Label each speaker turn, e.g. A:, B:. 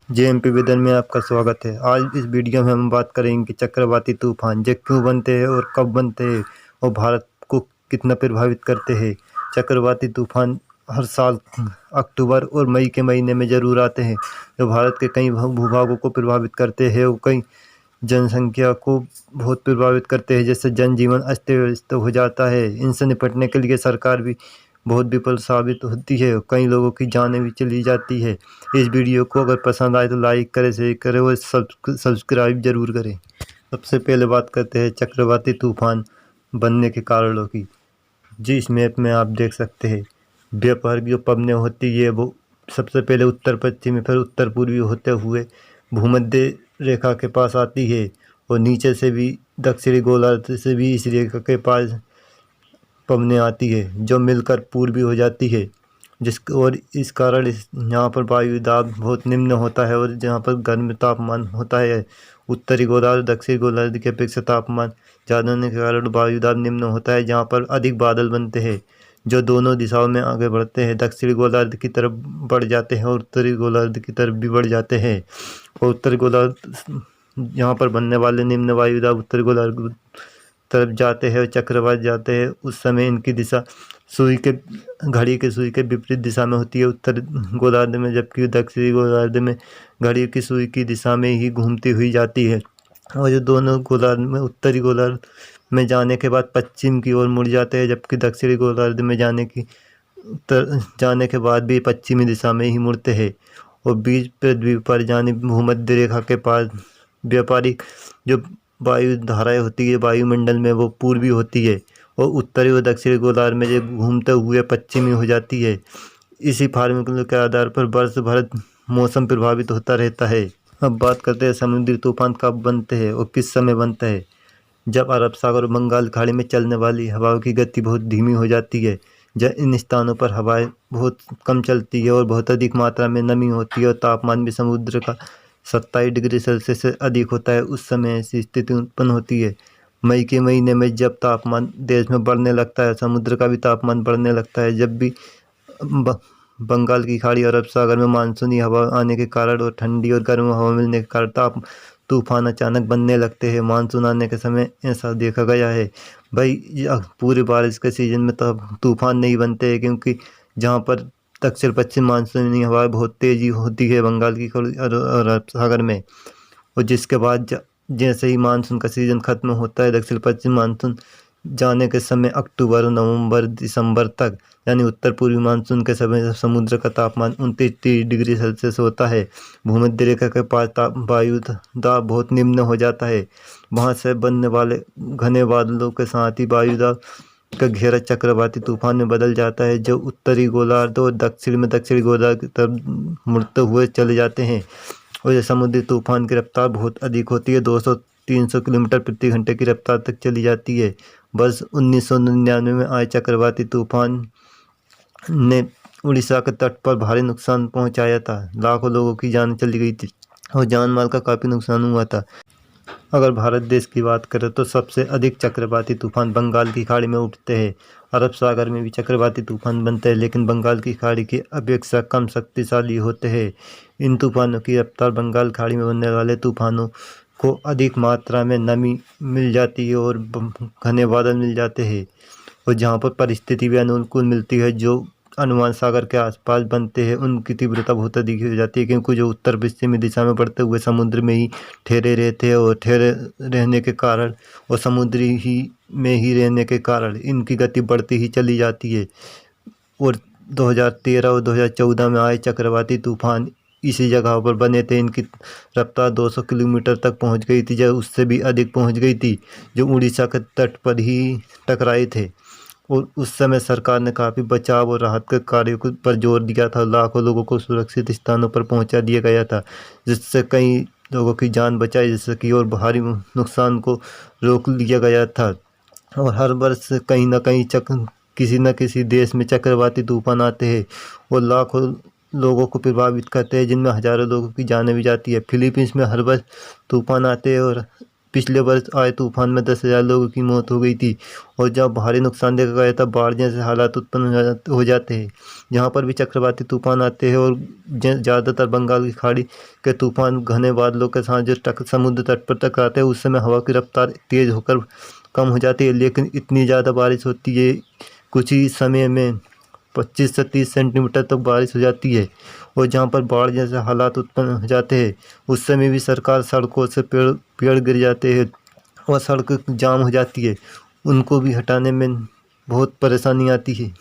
A: JMP weather में आपका स्वागत है। आज इस वीडियो में हम बात करेंगे चक्रवाती तूफान जो क्यों बनते हैं और कब बनते हैं और भारत को कितना प्रभावित करते हैं। चक्रवाती तूफान हर साल अक्टूबर और मई के महीने में ज़रूर आते हैं, जो भारत के कई भूभागों को प्रभावित करते हैं और कई जनसंख्या को बहुत प्रभावित करते हैं, जिससे जनजीवन अस्त व्यस्त हो जाता है। इनसे निपटने के लिए सरकार भी बहुत विफल साबित होती है, कई लोगों की जानें भी चली जाती है। इस वीडियो को अगर पसंद आए तो लाइक करें, शेयर करें और सब्सक्राइब जरूर करें। सबसे पहले बात करते हैं चक्रवाती तूफान बनने के कारणों की। जी, इस मैप में आप देख सकते हैं व्यापार की जो पवनें होती है वो सबसे पहले उत्तर पश्चिमी फिर उत्तर पूर्वी होते हुए भूमध्य रेखा के पास आती है और नीचे से भी दक्षिणी गोलार्ध से भी इस रेखा के पास पवनें आती है जो मिलकर पूर्वी हो जाती है, और इस कारण यहाँ पर वायु दाब बहुत निम्न होता है और जहाँ पर गर्म तापमान होता है। उत्तरी गोलार्ध दक्षिणी गोलार्ध की अपेक्षा तापमान ज़्यादा होने के कारण वायु दाब निम्न होता है, जहाँ पर अधिक बादल बनते हैं जो दोनों दिशाओं में आगे बढ़ते हैं। दक्षिणी गोलार्ध की तरफ बढ़ जाते हैं और उत्तरी गोलार्ध की तरफ भी बढ़ जाते हैं। और उत्तरी गोलार्ध यहाँ पर बनने वाले निम्न वायु दाब उत्तरी गोलार्ध तरफ जाते हैं और चक्रवात जाते हैं। उस समय इनकी दिशा घड़ी के सुई के विपरीत दिशा में होती है उत्तर गोलार्ध में, जबकि दक्षिणी गोलार्ध में घड़ी की सुई की दिशा में ही घूमती हुई जाती है। और जो दोनों गोलार्ध में उत्तरी गोलार्ध में जाने के बाद पश्चिम की ओर मुड़ जाते हैं, जबकि दक्षिणी गोलार्ध में जाने के बाद भी पश्चिमी दिशा में ही मुड़ते हैं। और बीच पृथ्वी पर यानी भूमध्य रेखा के पास व्यापारिक जो वायु धाराएं होती है वायुमंडल में वो पूर्वी होती है और उत्तरी और दक्षिणी गोलार्ध में जो घूमते हुए पश्चिमी हो जाती है। इसी फार्मूले के आधार पर वर्ष भर मौसम प्रभावित होता रहता है। अब बात करते हैं समुद्री तूफान कब बनते हैं और किस समय बनते हैं। जब अरब सागर और बंगाल खाड़ी में चलने वाली हवाओं की गति बहुत धीमी हो जाती है, जब इन स्थानों पर हवाएं बहुत कम चलती है और बहुत अधिक मात्रा में नमी होती है और तापमान भी समुद्र का 27 डिग्री सेल्सियस से अधिक होता है, उस समय ऐसी स्थिति उत्पन्न होती है। मई के महीने में जब तापमान देश में बढ़ने लगता है, समुद्र का भी तापमान बढ़ने लगता है। जब भी बंगाल की खाड़ी और अरब सागर में मानसूनी हवा आने के कारण और ठंडी और गर्म हवा मिलने के कारण तूफान अचानक बनने लगते हैं। मानसून आने के समय ऐसा देखा गया है। भाई पूरे बारिश के सीजन में तो तूफान नहीं बनते हैं, क्योंकि जहाँ पर दक्षिण पश्चिम मानसूनी हवा बहुत तेजी होती है बंगाल की खाड़ी और अरब सागर में, और जिसके बाद जैसे ही मानसून का सीज़न ख़त्म होता है, दक्षिण पश्चिम मानसून जाने के समय अक्टूबर नवंबर दिसंबर तक, यानी उत्तर पूर्वी मानसून के समय समुद्र का तापमान 29-30 डिग्री सेल्सियस होता है। भूमध्य रेखा के पास वायु दाब बहुत निम्न हो जाता है। वहाँ से बनने वाले घने बादलों के साथ ही वायु दाब का घेरा चक्रवाती तूफान में बदल जाता है, जो उत्तरी गोलार्ध और दक्षिणी गोलार्ध की तरफ मुड़ते हुए चले जाते हैं। और ये समुद्री तूफान की रफ्तार बहुत अधिक होती है, 200-300 किलोमीटर प्रति घंटे की रफ्तार तक चली जाती है। वर्ष 1999 में आए चक्रवाती तूफान ने उड़ीसा के तट पर भारी नुकसान पहुंचाया था। लाखों लोगों की जान चली गई थी और जान माल का काफ़ी नुकसान हुआ था। अगर भारत देश की बात करें तो सबसे अधिक चक्रवाती तूफान बंगाल की खाड़ी में उठते हैं। अरब सागर में भी चक्रवाती तूफान बनते हैं, लेकिन बंगाल की खाड़ी की अपेक्षा कम शक्तिशाली होते हैं। इन तूफानों की रफ्तार बंगाल खाड़ी में बनने वाले तूफानों को अधिक मात्रा में नमी मिल जाती है और घने बादल मिल जाते हैं, और जहाँ पर परिस्थिति भी अनुकूल मिलती है, जो अनुमान सागर के आसपास बनते हैं, उनकी तीव्रता बहुत अधिक हो जाती है, क्योंकि जो उत्तर पश्चिमी दिशा में बढ़ते हुए समुद्र में ही ठहरे रहते हैं और ठहरे रहने के कारण और समुद्री ही में ही रहने के कारण इनकी गति बढ़ती ही चली जाती है। और 2013 और 2014 में आए चक्रवाती तूफान इसी जगह पर बने थे। इनकी रफ्तार 200 किलोमीटर तक पहुंच गई थी, जब उससे भी अधिक पहुंच गई थी, जो उड़ीसा के तट पर ही टकराए थे। और उस समय सरकार ने काफ़ी बचाव और राहत के कार्यों पर जोर दिया था। लाखों लोगों को सुरक्षित स्थानों पर पहुंचा दिया गया था, जिससे कई लोगों की जान बचाई जा सकी और भारी नुकसान को रोक लिया गया था। और हर वर्ष कहीं ना कहीं किसी न किसी देश में चक्रवाती तूफान आते हैं और लाखों लोगों को प्रभावित करते हैं, जिनमें हज़ारों लोगों की जानें भी जाती है। फिलीपींस में हर वर्ष तूफान आते हैं और पिछले वर्ष आए तूफान में 10,000 लोगों की मौत हो गई थी। और जहाँ भारी नुकसान देखा गया था, बाढ़ जैसे हालात उत्पन्न हो जाते हैं। यहाँ पर भी चक्रवाती तूफान आते हैं और ज़्यादातर बंगाल की खाड़ी के तूफान घने बादलों के साथ जो समुद्र तट पर टकराते हैं, उस समय हवा की रफ्तार तेज़ होकर कम हो जाती है, लेकिन इतनी ज़्यादा बारिश होती है, कुछ ही समय में 25 से 30 सेंटीमीटर तक बारिश हो जाती है। और जहाँ पर बाढ़ जैसे हालात उत्पन्न हो जाते हैं, उस समय भी सरकार सड़कों से पेड़ गिर जाते हैं और सड़क जाम हो जाती है, उनको भी हटाने में बहुत परेशानी आती है।